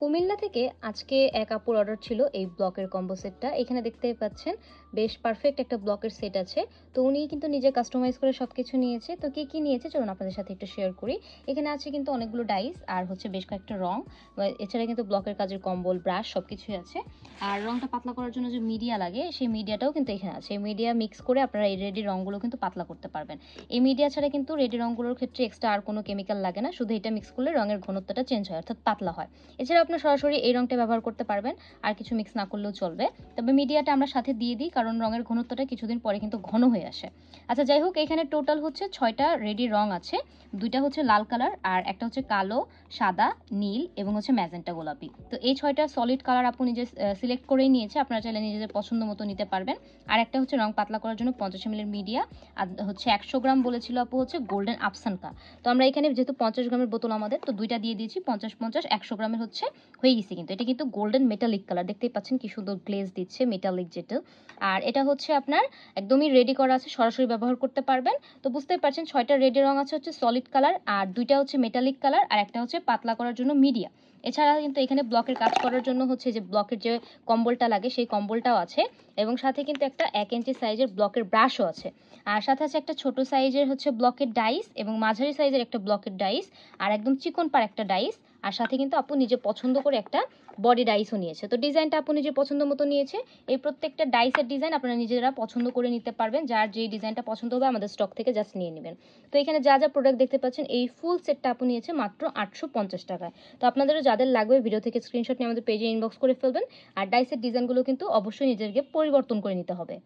কুমিল্লা থেকে আজকে এক আপুর অর্ডার ছিল এই ব্লকের কম্বো সেটটা। এখানে দেখতেই পাচ্ছেন বেশ পারফেক্ট একটা ব্লকের সেট আছে। তো উনি কিন্তু নিজে কাস্টমাইজ করে সবকিছু নিয়েছে। তো কি নিয়েছে চলুন আপনাদের সাথে একটু শেয়ার করি। এখানে আছে কিন্তু অনেকগুলো ডাইস আর হচ্ছে বেশ কয়েকটা রং। এছাড়া কিন্তু ব্লকের কাজের কম্বল, ব্রাশ সবকিছুই আছে। আর রংটা পাতলা করার জন্য যে মিডিয়া লাগে সেই মিডিয়াটাও কিন্তু এখানে আছে। এই মিডিয়া মিক্স করে আপনারা এই রেডি রংগুলো কিন্তু পাতলা করতে পারবেন। এই মিডিয়া ছাড়া কিন্তু রেডি রংগুলোর ক্ষেত্রে এক্সট্রা আর কোনো কেমিক্যাল লাগে না। শুধু এটা মিক্স করলে রঙের ঘনত্বটা চেঞ্জ হয় অর্থাৎ পাতলা হয়। এছাড়া আপনার সরাসরি এই রংটা ব্যবহার করতে পারবেন, আর কিছু মিক্স না করলেও চলবে। তবে মিডিয়াটা আমরা সাথে দিয়ে দিই কারণ রঙের ঘনত্বটা কিছুদিন পরে কিন্তু ঘন হয়ে আসে। আচ্ছা যাই হোক, এখানে টোটাল হচ্ছে 6টা রেডি রং আছে। 2টা হচ্ছে লাল কালার আর একটা হচ্ছে কালো, সাদা, নীল এবং হচ্ছে ম্যাজেন্টা গোলাপি। তো এই 6টা সলিড কালার আপু নিজে সিলেক্ট করেই নিয়েছে, আপনারা চাইলে নিজেদের পছন্দ মতো নিতে পারবেন। আর একটা হচ্ছে রং পাতলা করার জন্য 50 ml মিডিয়া, আর হচ্ছে 100 গ্রাম বলেছিল আপু হচ্ছে গোল্ডেন আফসানকা। তো আমরা এখানে যেহেতু 50 গ্রামের বোতল আমাদের, তো 2টা দিয়ে দিয়েছি। 50 100 গ্রামের হচ্ছে হয়ে গেছে। কিন্তু এটা কিন্তু গোল্ডেন মেটালিক কালার, দেখতেই পাচ্ছেন কি সুন্দর গ্লেজ দিচ্ছে মেটালিক যেটা। আর এটা হচ্ছে আপনার একদমই রেডি করা আছে, সরাসরি ব্যবহার করতে পারবেন। তো বুঝতেই পারছেন 6টা রেডি রং আছে হচ্ছে সলিড কালার, আর 2টা হচ্ছে মেটালিক কালার, আর একটা হচ্ছে পাতলা করার জন্য মিডিয়া। এছাড়া কিন্তু এখানে ব্লকের কাজ করার জন্য হচ্ছে যে ব্লকের যে কম্বলটা লাগে সেই কম্বলটাও আছে, এবং সাথে কিন্তু একটা 1 ইঞ্চি সাইজের ব্লকের ব্রাশও আছে। আর সাথে আছে একটা ছোট সাইজের হচ্ছে ব্লকের ডাইস এবং মাঝারি সাইজের একটা ব্লকের ডাইস, আর একদম চিকন পার একটা ডাইস। আর সাথে কিন্তু আপু নিজে পছন্দ করে একটা বডি ডাইসও নিয়েছে। তো ডিজাইনটা আপু নিজের পছন্দ মতো নিয়েছে। এই প্রত্যেকটা ডাইসের ডিজাইন আপনারা নিজেরা পছন্দ করে নিতে পারবেন, যার যেই ডিজাইনটা পছন্দ হবে আমাদের স্টক থেকে জাস্ট নিয়ে নেবেন। তো এখানে যা যা প্রোডাক্ট দেখতে পাচ্ছেন এই ফুল সেটটা আপু নিয়েছে মাত্র 850 টাকায়। তো আপনাদেরও যাদের লাগবে ভিডিও থেকে স্ক্রিনশট নিয়ে আমাদের পেজে ইনবক্স করে ফেলবেন। আর ডাইসের ডিজাইনগুলো কিন্তু অবশ্যই নিজেদেরকে পরিবর্তন করে নিতে হবে।